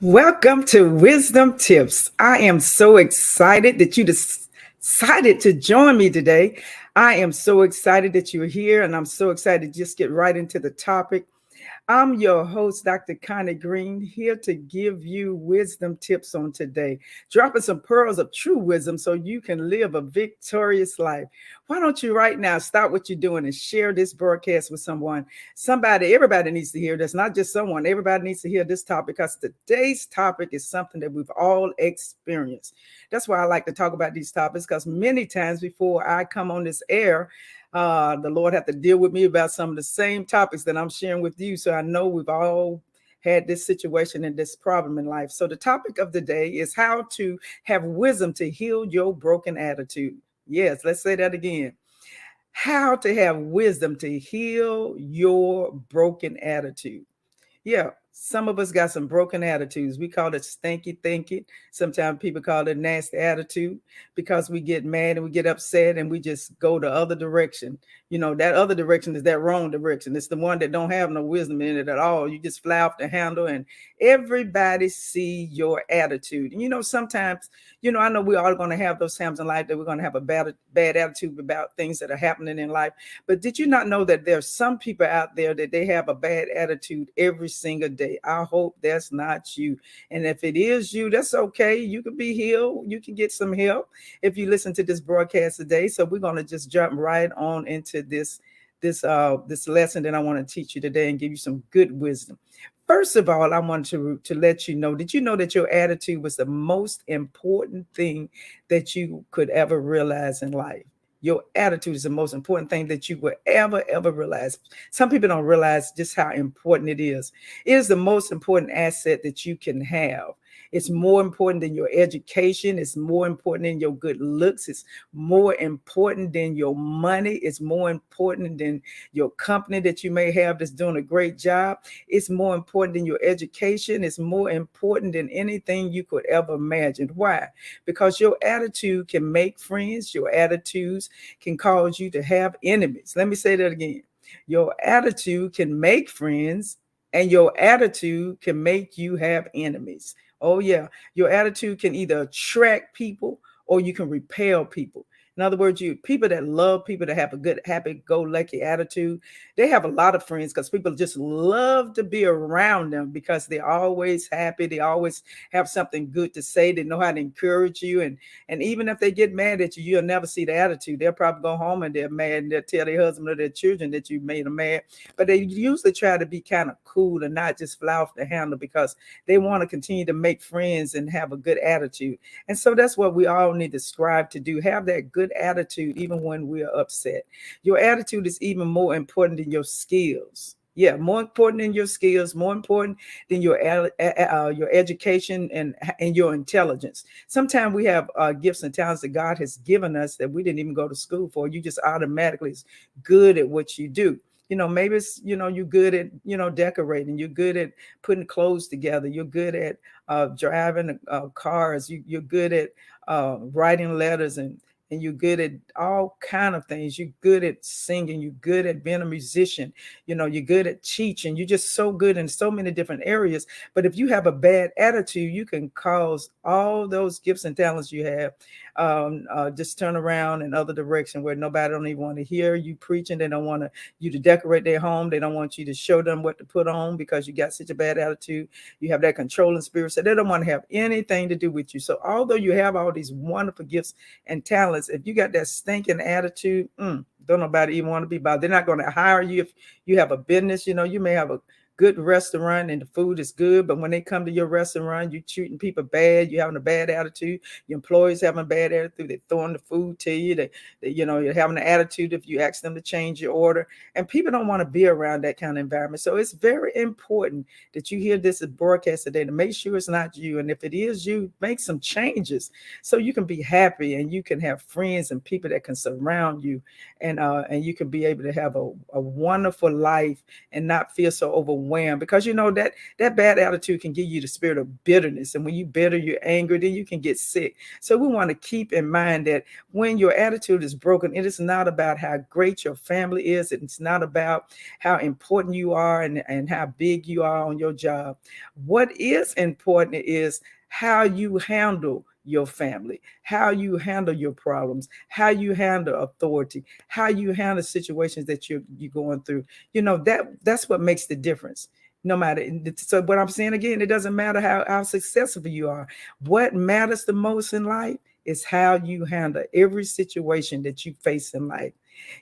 Welcome to Wisdom Tips. I am so excited that you decided to join me today. I am so excited that you're here, and I'm so excited to just get right into the topic. I'm your host, Dr. Connie Green, here to give you wisdom tips on today, dropping some pearls of true wisdom so you can live a victorious life. Why don't you right now stop what you're doing and share this broadcast with someone? Somebody, everybody needs to hear this, not just someone. Everybody needs to hear this topic because today's topic is something that we've all experienced. That's why I like to talk about these topics because many times before I come on this air, the Lord had to deal with me about some of the same topics that I'm sharing with you. So I know we've all had this situation and this problem in life. So the topic of the day is how to have wisdom to heal your broken attitude. Yes, let's say that again. How to have wisdom to heal your broken attitude. Yeah, some of us got some broken attitudes. We call it stinky thinking. Sometimes people call it nasty attitude because we get mad and we get upset and we just go the other direction. That other direction is that wrong direction. It's the one that don't have no wisdom in it at all. You just fly off the handle and everybody see your attitude. And sometimes, I know we are going to have those times in life that we're going to have a bad attitude about things that are happening in life. But did you not know that there's some people out there that they have a bad attitude every single day? I hope that's not you. And if it is you, that's okay. You can be healed. You can get some help if you listen to this broadcast today. So we're going to just jump right on into this lesson that I want to teach you today and give you some good wisdom. First of all, I want to let you know, did you know that your attitude was the most important thing that you could ever realize in life? Your attitude is the most important thing that you will ever realize. Some people don't realize just how important it is. It is the most important asset that you can have. It's more important than your education. It's more important than your good looks. It's more important than your money. It's more important than your company that you may have that's doing a great job. It's more important than your education. It's more important than anything you could ever imagine. Why? Because your attitude can make friends. Your attitudes can cause you to have enemies. Let me say that again. Your attitude can make friends, and your attitude can make you have enemies. Oh, yeah. Your attitude can either attract people or you can repel people. In other words, you people that love people that have a good, happy-go-lucky attitude, they have a lot of friends because people just love to be around them because they're always happy. They always have something good to say. They know how to encourage you. And even if they get mad at you, you'll never see the attitude. They'll probably go home and they're mad and they'll tell their husband or their children that you made them mad. But they usually try to be kind of cool and not just fly off the handle because they want to continue to make friends and have a good attitude. And so that's what we all need to strive to do. Have that good attitude even when we're upset. Your attitude is even more important than your skills. Yeah, more important than your skills, more important than your education and your intelligence. Sometimes we have gifts and talents that God has given us that we didn't even go to school for. You just automatically is good at what you do. Maybe it's, you're good at, decorating. You're good at putting clothes together. You're good at driving cars. You're good at writing letters and you're good at all kind of things. You're good at singing. You're good at being a musician. You're good at teaching. You're just so good in so many different areas. But if you have a bad attitude, you can cause all those gifts and talents you have just turn around in other direction where nobody don't even want to hear you preaching. They don't want you to decorate their home. They don't want you to show them what to put on because you got such a bad attitude. You have that controlling spirit. So they don't want to have anything to do with you. So although you have all these wonderful gifts and talents, if you got that stinking attitude, don't nobody even want to be bothered. They're not going to hire you if you have a business. You may have a good restaurant and the food is good, but when they come to your restaurant, you're treating people bad, you're having a bad attitude, your employees having a bad attitude, they're throwing the food to you, you're having an attitude if you ask them to change your order, and people don't want to be around that kind of environment. So it's very important that you hear this broadcast today to make sure it's not you, and if it is you, make some changes so you can be happy and you can have friends and people that can surround you, and you can be able to have a wonderful life and not feel so overwhelmed overwhelmed, because that bad attitude can give you the spirit of bitterness. And when you bitter, you're angry, then you can get sick. So we want to keep in mind that when your attitude is broken, it is not about how great your family is. It's not about how important you are and how big you are on your job. What is important is how you handle your family, how you handle your problems, how you handle authority, how you handle situations that you're going through. That's what makes the difference. No matter. So what I'm saying again, it doesn't matter how successful you are. What matters the most in life is how you handle every situation that you face in life.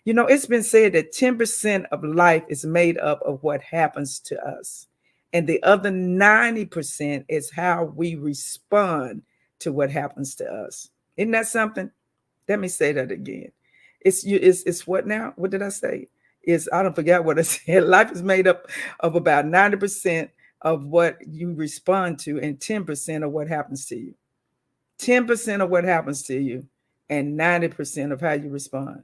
It's been said that 10% of life is made up of what happens to us, and the other 90% is how we respond to what happens to us. Isn't that something? Let me say that again. It's what now? What did I say? I don't forget what I said. Life is made up of about 90% of what you respond to and 10% of what happens to you. 10% of what happens to you and 90% of how you respond.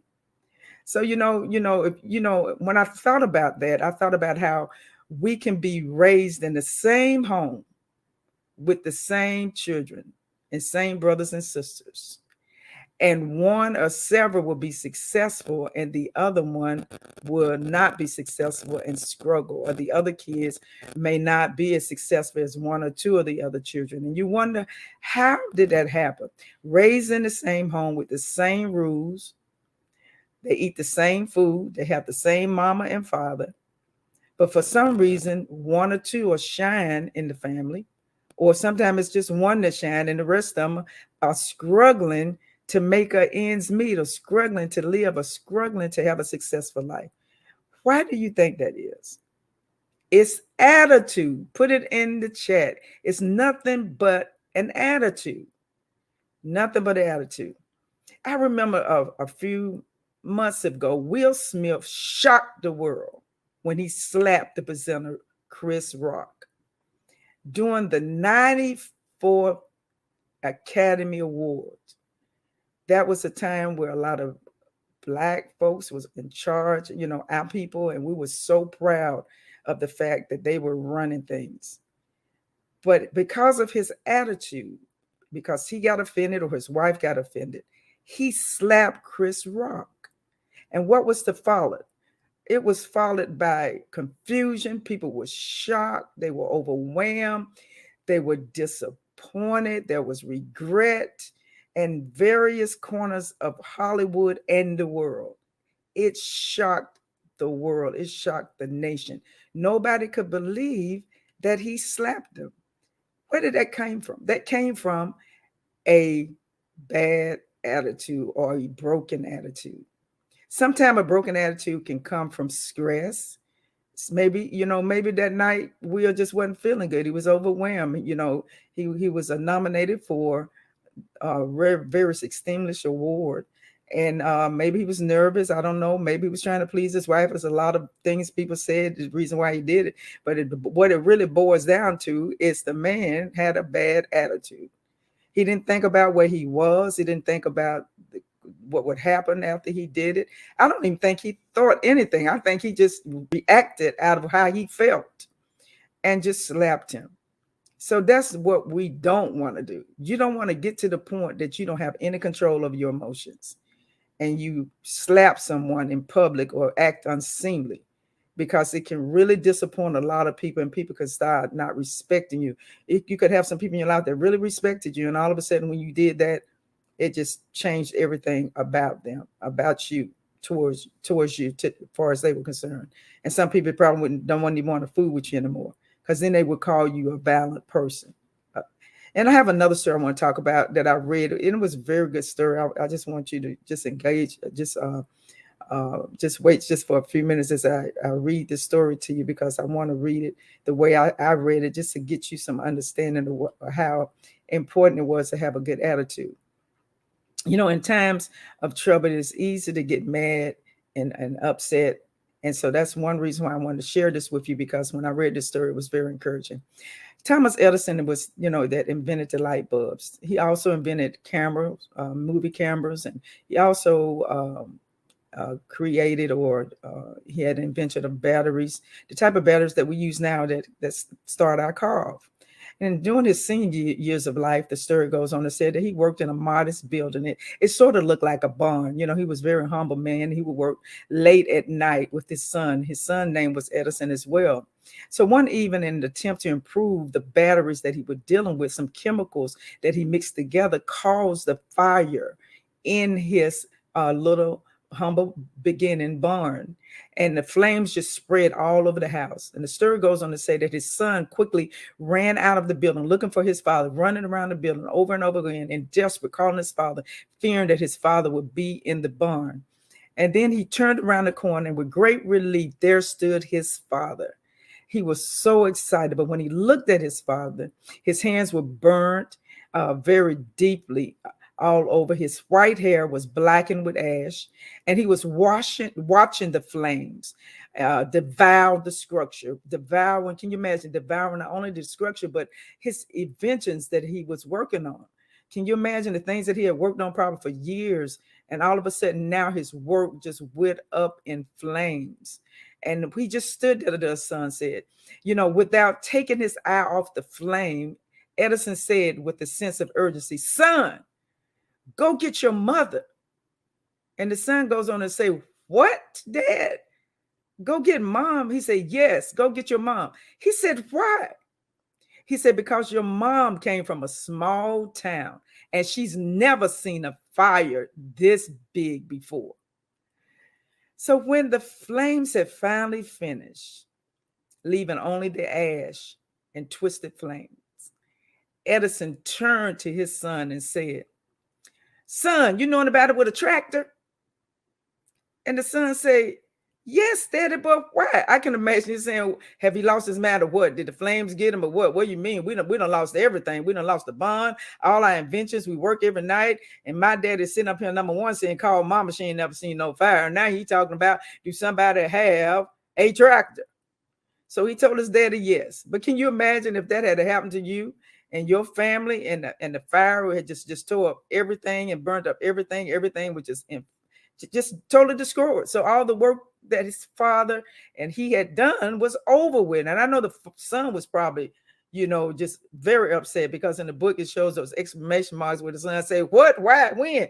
So when I thought about that, I thought about how we can be raised in the same home with the same children and same brothers and sisters, and one or several will be successful and the other one will not be successful and struggle, or the other kids may not be as successful as one or two of the other children. And you wonder, how did that happen? Raised in the same home with the same rules, they eat the same food, they have the same mama and father, but for some reason one or two will shine in the family, or sometimes it's just one that shine and the rest of them are struggling to make a ends meet, or struggling to live, or struggling to have a successful life. Why do you think that is? It's attitude. Put it in the chat. It's nothing but an attitude. Nothing but an attitude. I remember a few months ago, Will Smith shocked the world when he slapped the presenter Chris Rock during the 94th Academy Awards. That was a time where a lot of Black folks was in charge, our people, and we were so proud of the fact that they were running things. But because of his attitude, because he got offended or his wife got offended, he slapped Chris Rock. And what was the fallout? It was followed by confusion. People were shocked. They were overwhelmed. They were disappointed. There was regret in various corners of Hollywood and the world. It shocked the world. It shocked the nation. Nobody could believe that he slapped them. Where did that come from? That came from a bad attitude or a broken attitude. Sometimes a broken attitude can come from stress. Maybe that night Will just wasn't feeling good. He was overwhelmed. He was nominated for a very distinguished award, and maybe he was nervous. I don't know. Maybe he was trying to please his wife. There's a lot of things people said the reason why he did it, but what it really boils down to is the man had a bad attitude. He didn't think about where he was. He didn't think about what would happen after he did it. I don't even think he thought anything. I think he just reacted out of how he felt and just slapped him. So that's what we don't want to do. You don't want to get to the point that you don't have any control of your emotions and you slap someone in public or act unseemly, because it can really disappoint a lot of people, and people could start not respecting you. You could have some people in your life that really respected you, and all of a sudden when you did that, it just changed everything about them, about you, towards you, as far as they were concerned. And some people probably don't even want to fool with you anymore, because then they would call you a violent person. And I have another story I want to talk about that I read. It was a very good story. I just want you to just engage, just wait just for a few minutes as I read this story to you, because I want to read it the way I read it, just to get you some understanding of how important it was to have a good attitude. In times of trouble, it's easy to get mad and upset. And so that's one reason why I wanted to share this with you, because when I read this story, it was very encouraging. Thomas Edison was, that invented the light bulbs. He also invented cameras, movie cameras, and he also created, or he had invented of batteries, the type of batteries that we use now that start our car off. And during his senior years of life, the story goes on to say that he worked in a modest building. It sort of looked like a barn. He was a very humble man. He would work late at night with his son. His son's name was Edison as well. So one evening, in an attempt to improve the batteries that he was dealing with, some chemicals that he mixed together caused the fire in his little humble beginning barn, and the flames just spread all over the house. And the story goes on to say that his son quickly ran out of the building looking for his father, running around the building over and over again, and desperate, calling his father, fearing that his father would be in the barn. And then he turned around the corner, and with great relief, there stood his father. He was so excited, but when he looked at his father, his hands were burnt very deeply all over. His white hair was blackened with ash, and he was watching the flames devour the structure, devouring. Can you imagine devouring not only the structure, but his inventions that he was working on? Can you imagine the things that he had worked on probably for years, and all of a sudden now his work just went up in flames? And we just stood there, the son said, without taking his eye off the flame, Edison said with a sense of urgency, "Son, go get your mother." And the son goes on to say, "What, Dad? Go get mom?" He said, "Yes, go get your mom." He said, "Why?" He said, "Because your mom came from a small town and she's never seen a fire this big before." So when the flames had finally finished, leaving only the ash and twisted flames, Edison turned to his son and said, "Son, you know about it with a tractor?" And the son said, "Yes, Daddy, but why?" I can imagine you saying, "Have he lost his mind or what? Did the flames get him or what? What do you mean? We done lost everything. We done lost the bond, all our inventions. We work every night. And my daddy's sitting up here, number one, saying, call mama, she ain't never seen no fire. And now he talking about, do somebody have a tractor?" So he told his daddy yes. But can you imagine if that had happened to you and your family, and the fire had just tore up everything and burnt up everything? Everything was just totally destroyed. So all the work that his father and he had done was over with. And I know the son was probably, just very upset, because in the book it shows those exclamation marks where the son said, "What? Why? When?"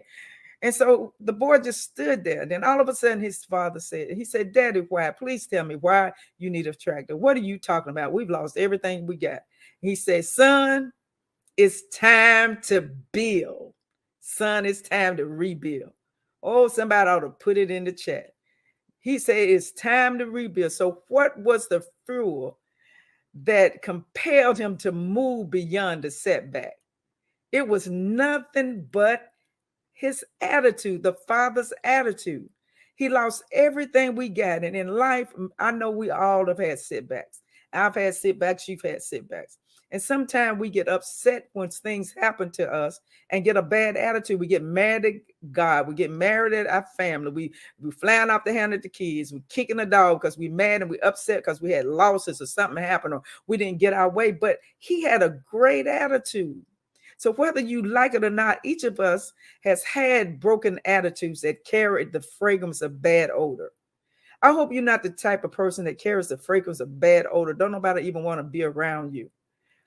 And so the boy just stood there. Then all of a sudden his father said, "Daddy, why? Please tell me why you need a tractor. What are you talking about? We've lost everything we got." He said, "Son, it's time to build. Son, it's time to rebuild." Oh, somebody ought to put it in the chat. He said it's time to rebuild. So what was the fuel that compelled him to move beyond the setback? It was nothing but his attitude, the father's attitude. He lost everything we got. And in life, I know we all have had setbacks. I've had setbacks, you've had setbacks. And sometimes we get upset when things happen to us and get a bad attitude. We get mad at God. We get married at our family. We flying off the handle at the kids. We kicking the dog because we mad and we upset because we had losses or something happened or we didn't get our way. But he had a great attitude. So whether you like it or not, each of us has had broken attitudes that carried the fragrance of bad odor. I hope you're not the type of person that carries the fragrance of bad odor. Don't nobody even want to be around you.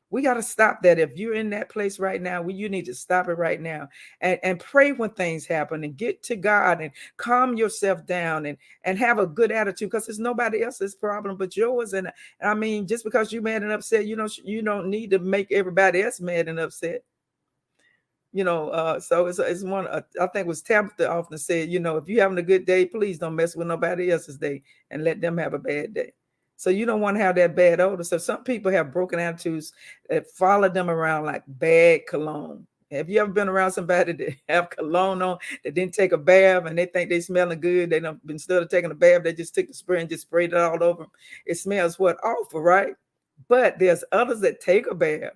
We got to stop that. If you're in that place right now, you need to stop it right now and pray when things happen and get to God and calm yourself down and have a good attitude, because it's nobody else's problem but yours. And I mean, just because you're mad and upset, you don't need to make everybody else mad and upset. So it's one, I think it was Tabitha often said, if you're having a good day, please don't mess with nobody else's day and let them have a bad day. So you don't want to have that bad odor. So some people have broken attitudes that follow them around like bad cologne. Have you ever been around somebody that have cologne on that didn't take a bath and they think they smelling good? They don't, instead of taking a bath, they just took the spray and just sprayed it all over them. It smells awful, right? But there's others that take a bath,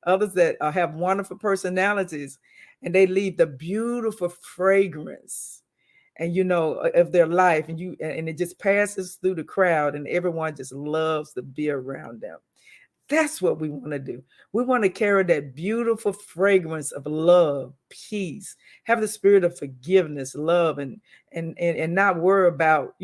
others that have wonderful personalities, and they leave the beautiful fragrance and of their life, and it just passes through the crowd and everyone just loves to be around them. That's what we want to do. We want to carry that beautiful fragrance of love, peace, have the spirit of forgiveness, love, and not worry about,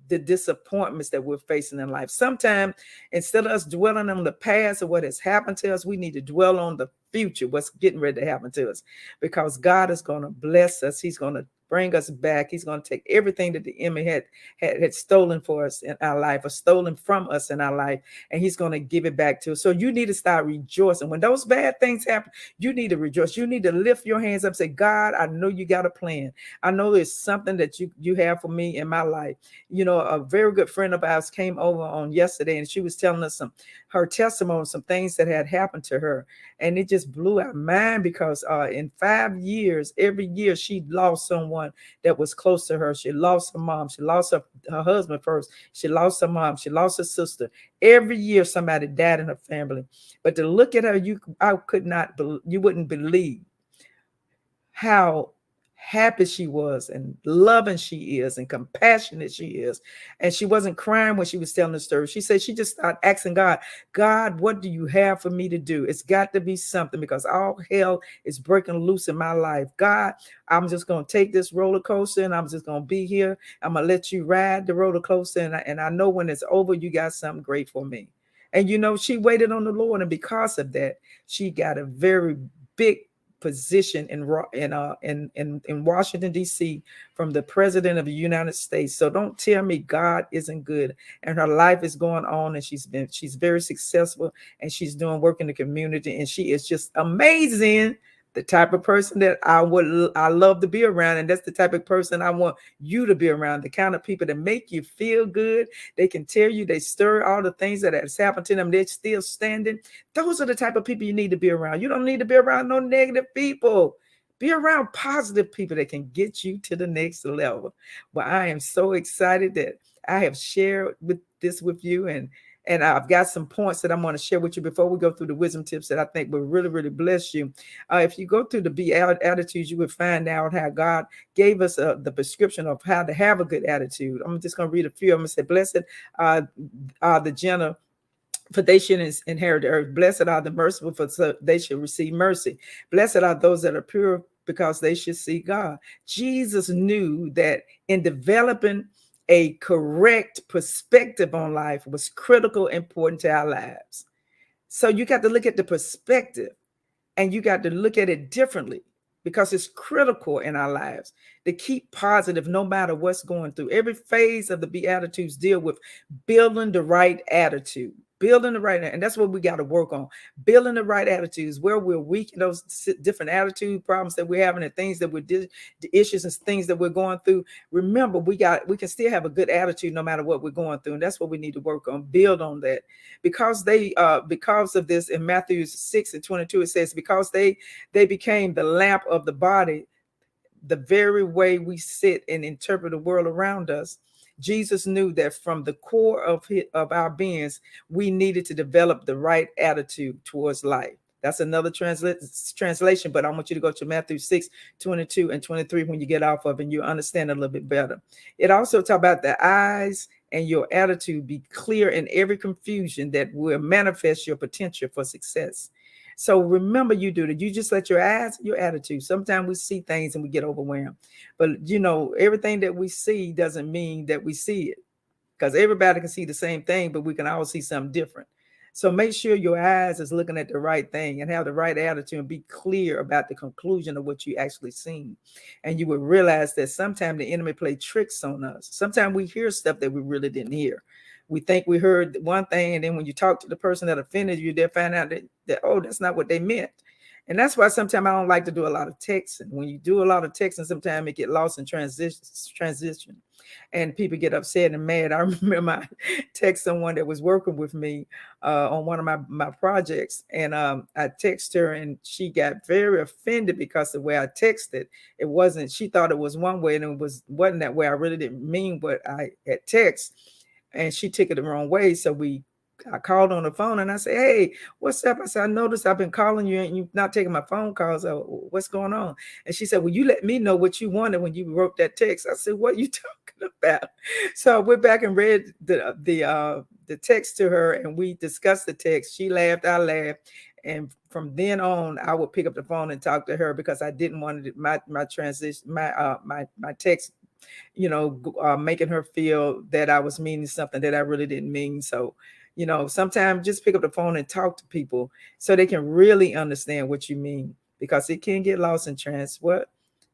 the disappointments that we're facing in life. Sometimes instead of us dwelling on the past or what has happened to us, we need to dwell on the future, what's getting ready to happen to us, because God is going to bless us. He's going to bring us back. He's going to take everything that the enemy had stolen for us in our life, or stolen from us in our life, and he's going to give it back to us. So you need to start rejoicing. When those bad things happen, you need to rejoice. You need to lift your hands up and say, God, I know you got a plan. I know there's something that you have for me in my life. A very good friend of ours came over on yesterday, and she was telling us her testimony, some things that had happened to her. And it just blew our mind, because in 5 years, every year she lost someone that was close to her. She lost her mom. She lost her husband first. She lost her mom. She lost her sister. Every year somebody died in her family. But to look at her, you wouldn't believe how happy she was, and loving she is, and compassionate she is. And she wasn't crying when she was telling the story. She said she just started asking God, God, what do you have for me to do? It's got to be something, because all hell is breaking loose in my life. God, I'm just going to take this roller coaster, and I'm just going to be here. I'm going to let you ride the roller coaster. And I know when it's over, you got something great for me. And, she waited on the Lord. And because of that, she got a very big position in Washington, D.C. from the President of the United States. So don't tell me God isn't good. And her life is going on, and she's very successful, and she's doing work in the community, and she is just amazing. The type of person that I love to be around. And that's the type of person I want you to be around. The kind of people that make you feel good. They can tell you, they stir all the things that has happened to them, they're still standing. Those are the type of people you need to be around. You don't need to be around no negative people. Be around positive people that can get you to the next level. Well, I am so excited that I have shared this with you, and I've got some points that I'm going to share with you before we go through the wisdom tips that I think will really, really bless you. If you go through the Be Attitudes, you will find out how God gave us the prescription of how to have a good attitude. I'm just going to read a few. I'm going to say, blessed are the gentle, for they should inherit the earth. Blessed are the merciful, for they should receive mercy. Blessed are those that are pure, because they should see God. Jesus knew that in developing a correct perspective on life was critical, important to our lives. So you got to look at the perspective, and you got to look at it differently, because it's critical in our lives to keep positive no matter what's going through. Every phase of the Beatitudes deal with building the right attitude. And that's what we got to work on. Building the right attitudes, where we're weak in those different attitude problems that we're having, and things that the issues and things that we're going through. Remember, we can still have a good attitude no matter what we're going through. And that's what we need to work on, build on that. Because of this, in Matthew 6:22, it says, because they became the lamp of the body, the very way we sit and interpret the world around us. Jesus knew that from the core of our beings, we needed to develop the right attitude towards life. That's another translation, but I want you to go to Matthew 6:22 and 23 when you get off of it, and you understand a little bit better. It also talks about the eyes and your attitude be clear in every confusion that will manifest your potential for success. So remember, you do that. You just let your eyes, your attitude. Sometimes we see things and we get overwhelmed. But everything that we see doesn't mean that we see it, because everybody can see the same thing, but we can all see something different. So make sure your eyes is looking at the right thing, and have the right attitude, and be clear about the conclusion of what you actually seen. And you will realize that sometimes the enemy play tricks on us. Sometimes we hear stuff that we really didn't hear. We think we heard one thing, and then when you talk to the person that offended you, they'll find out that oh, that's not what they meant. And that's why sometimes I don't like to do a lot of texting. When you do a lot of texting, sometimes it get lost in transition, and people get upset and mad. I remember I text someone that was working with me on one of my projects, and I text her, and she got very offended because the way I texted, it wasn't. She thought it was one way, and it wasn't that way. I really didn't mean what I had text, and she took it the wrong way. So I called on the phone, and I said, hey, what's up? I said, I noticed I've been calling you and you're not taking my phone calls. So what's going on? And she said, well, you let me know what you wanted when you wrote that text. I said, what are you talking about. So I went back and read the text to her, and we discussed the text. She laughed, I laughed, and from then on, I would pick up the phone and talk to her because I didn't want my transition, my text, making her feel that I was meaning something that I really didn't mean. So, sometimes just pick up the phone and talk to people so they can really understand what you mean, because it can get lost in what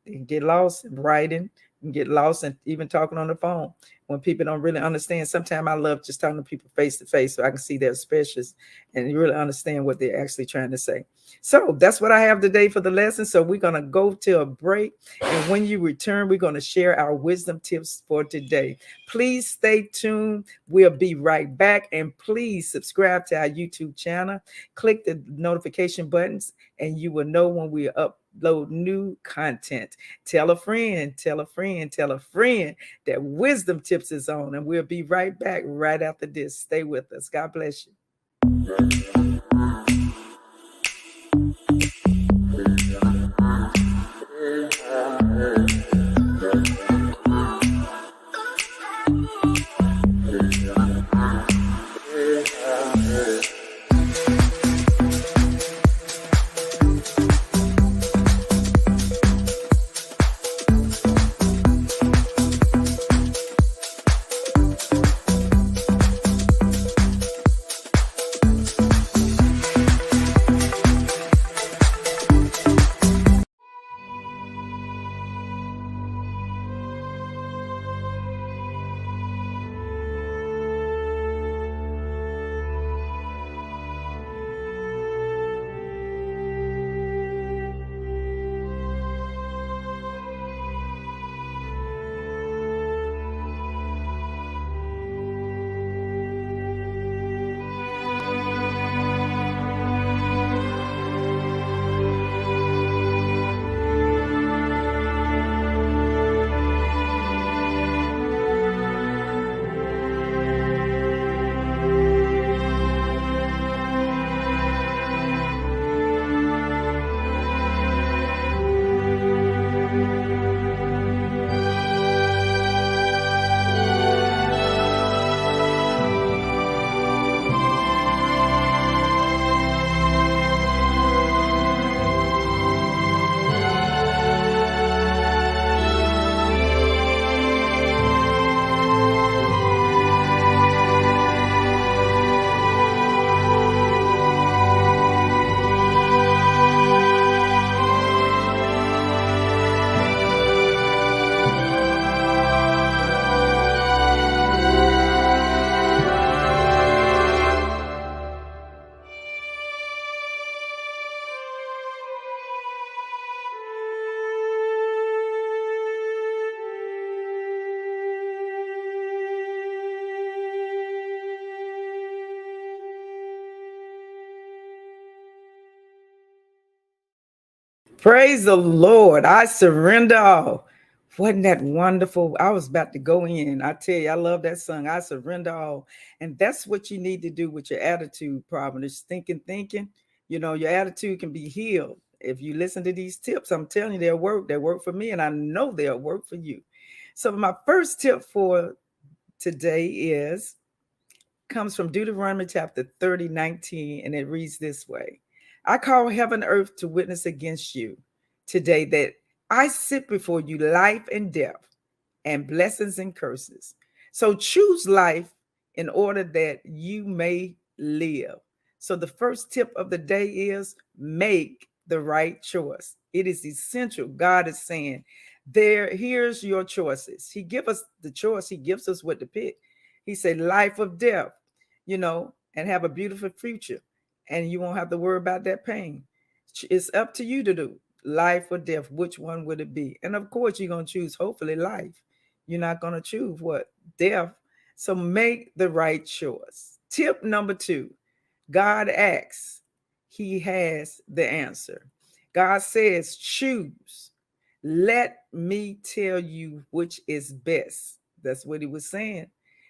they can get lost in writing and get lost in even talking on the phone when people don't really understand. Sometimes I love just talking to people face to face so I can see their expressions and really understand what they're actually trying to say. So that's what I have today for the lesson. So we're going to go to a break. And when you return, we're going to share our wisdom tips for today. Please stay tuned. We'll be right back. And please subscribe to our YouTube channel. Click the notification buttons and you will know when we upload new content. Tell a friend, tell a friend, tell a friend that Wisdom Tips is on. And we'll be right back right after this. Stay with us. God bless you. Praise the Lord. I surrender all. Wasn't that wonderful? I was about to go in. I tell you, I love that song. I surrender all. And that's what you need to do with your attitude problem. Is thinking. Your attitude can be healed. If you listen to these tips, I'm telling you, they'll work. They work for me, and I know they'll work for you. So my first tip for today comes from Deuteronomy chapter 30:19, and it reads this way. I call heaven and earth to witness against you today that I sit before you life and death and blessings and curses. So choose life in order that you may live. So the first tip of the day is make the right choice. It is essential. God is saying, here's your choices. He gives us the choice. He gives us what to pick. He said, life of death, and have a beautiful future. And you won't have to worry about that pain. It's up to you to do life or death. Which one would it be? And of course, you're going to choose, hopefully, life. You're not going to choose what? Death. So make the right choice. Tip number 2, God acts. He has the answer. God says, choose. Let me tell you which is best. That's what he was saying.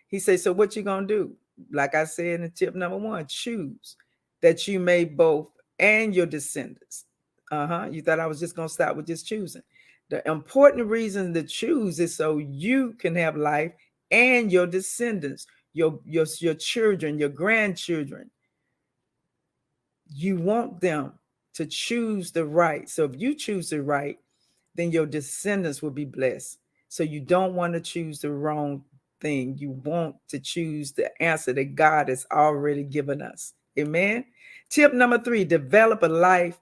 He said, so what you going to do? Like I said in tip number 1, choose that you may both and your descendants. You thought I was just going to stop with just choosing. The important reason to choose is so you can have life and your descendants, your children, your grandchildren. You want them to choose the right. So if you choose the right, then your descendants will be blessed. So you don't want to choose the wrong thing. You want to choose the answer that God has already given us. Amen. Tip number 3, develop a life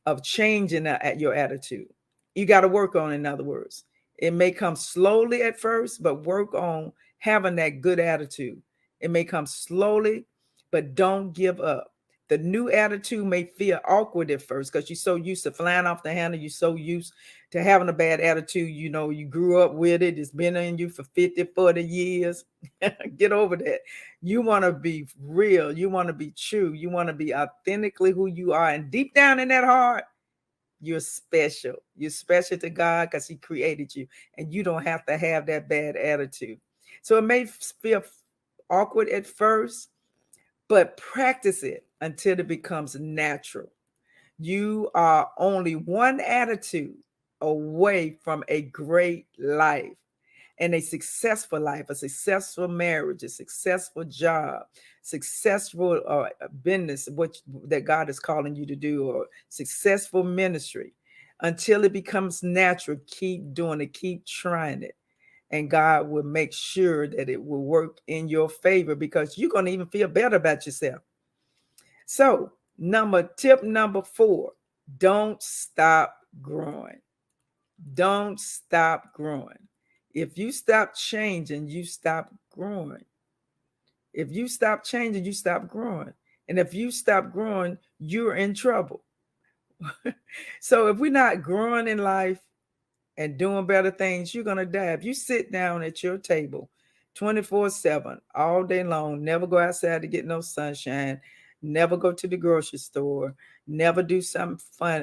of changing at your attitude. You got to work on it, in other words. It may come slowly at first, but work on having that good attitude. It may come slowly, but don't give up. The new attitude may feel awkward at first because you're so used to flying off the handle. You're so used to having a bad attitude. You know, you grew up with it. It's been in you for 50, 40 years. Get over that. You want to be real. You want to be true. You want to be authentically who you are. And deep down in that heart, you're special. You're special to God because He created you. And you don't have to have that bad attitude. So it may feel awkward at first, but practice it until it becomes natural. You are only one attitude away from a great life and a successful life, a successful marriage, a successful job, successful business, that God is calling you to do, or successful ministry. Until it becomes natural, keep doing it, keep trying it. And God will make sure that it will work in your favor because you're going to even feel better about yourself. So, tip number 4, don't stop growing. Don't stop growing. If you stop changing, you stop growing. If you stop changing, you stop growing. And if you stop growing, you're in trouble. So if we're not growing in life and doing better things, you're going to die. If you sit down at your table 24/7 all day long, never go outside to get no sunshine, never go to the grocery store, never do something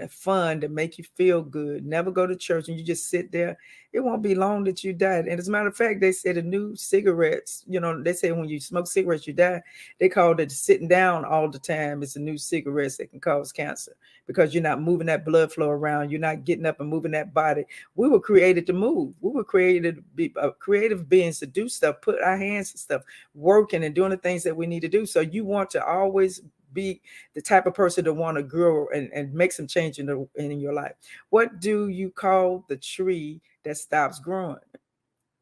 fun to make you feel good, never go to church, and you just sit there, it won't be long that you die. And as a matter of fact, they say the new cigarettes, they say when you smoke cigarettes, you die. They call it sitting down all the time. It's a new cigarettes that can cause cancer because you're not moving that blood flow around. You're not getting up and moving that body. We were created to move. We were created to be creative beings to do stuff, put our hands to stuff, working and doing the things that we need to do. So you want to always be the type of person to want to grow and make some change in your life. What do you call the tree that stops growing?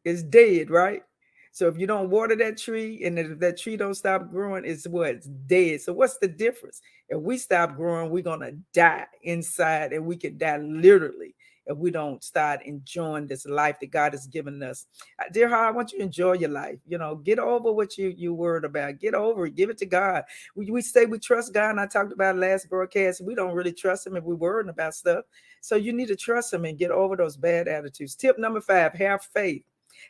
It's dead, right? So if you don't water that tree and if that tree don't stop growing, it's dead. So what's the difference? If we stop growing, we're going to die inside, and we could die literally if we don't start enjoying this life that God has given us. Dear heart, I want you to enjoy your life. Get over what you worried about. Get over it. Give it to God. We say we trust God, and I talked about last broadcast. We don't really trust Him if we're worrying about stuff. So you need to trust Him and get over those bad attitudes. Tip number 5, have faith.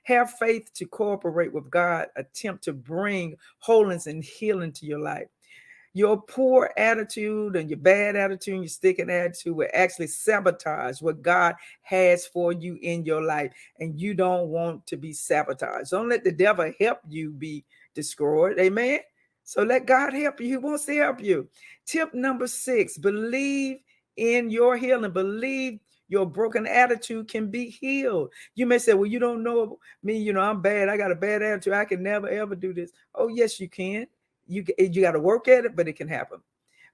Have faith to cooperate with God, attempt to bring wholeness and healing to your life. Your poor attitude and your bad attitude and your sticking attitude will actually sabotage what God has for you in your life. And you don't want to be sabotaged. Don't let the devil help you be destroyed. Amen. So let God help you. He wants to help you. Tip number 6, believe in your healing. Believe your broken attitude can be healed. You may say, well, you don't know me. I'm bad. I got a bad attitude. I can never, ever do this. Oh, yes, you can. You got to work at it, but it can happen.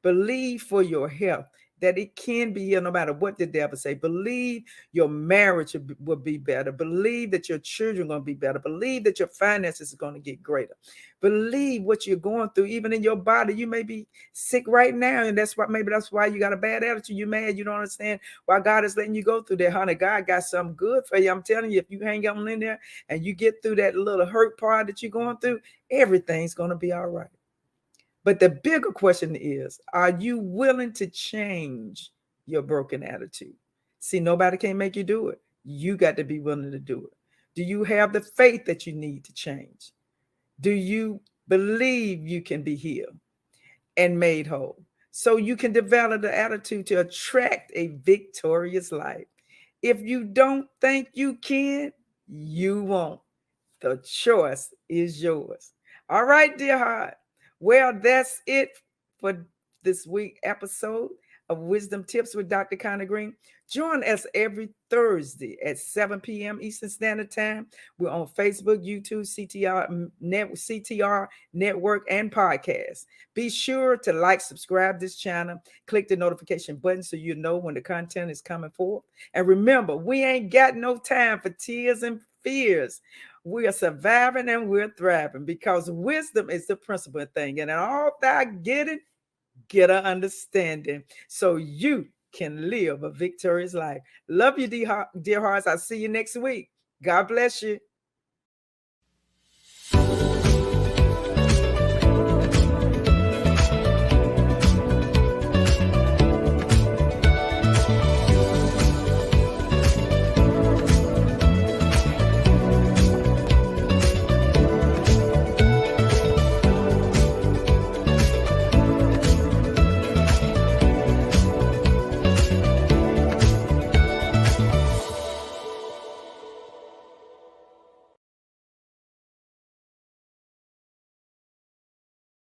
Believe for your health that it can be healed no matter what the devil say. Believe your marriage will be better. Believe that your children are going to be better. Believe that your finances are going to get greater. Believe what you're going through, even in your body. You may be sick right now, and that's why you got a bad attitude. You're mad. You don't understand why God is letting you go through that, honey. God got something good for you. I'm telling you, if you hang on in there and you get through that little hurt part that you're going through, everything's going to be all right. But the bigger question is, are you willing to change your broken attitude? See, nobody can make you do it. You got to be willing to do it. Do you have the faith that you need to change? Do you believe you can be healed and made whole? So you can develop the attitude to attract a victorious life. If you don't think you can, you won't. The choice is yours. All right, dear heart. Well, that's it for this week episode of Wisdom Tips with Dr. Connie Green. Join us every Thursday at 7 p.m. Eastern Standard Time. We're on Facebook, YouTube, CTR Network, and podcast. Be sure to like, subscribe this channel, click the notification button so you know when the content is coming forth. And remember, we ain't got no time for tears and fears. We are surviving and we're thriving because wisdom is the principal thing. And in all that getting, get an understanding so you can live a victorious life. Love you, dear hearts. I'll see you next week. God bless you.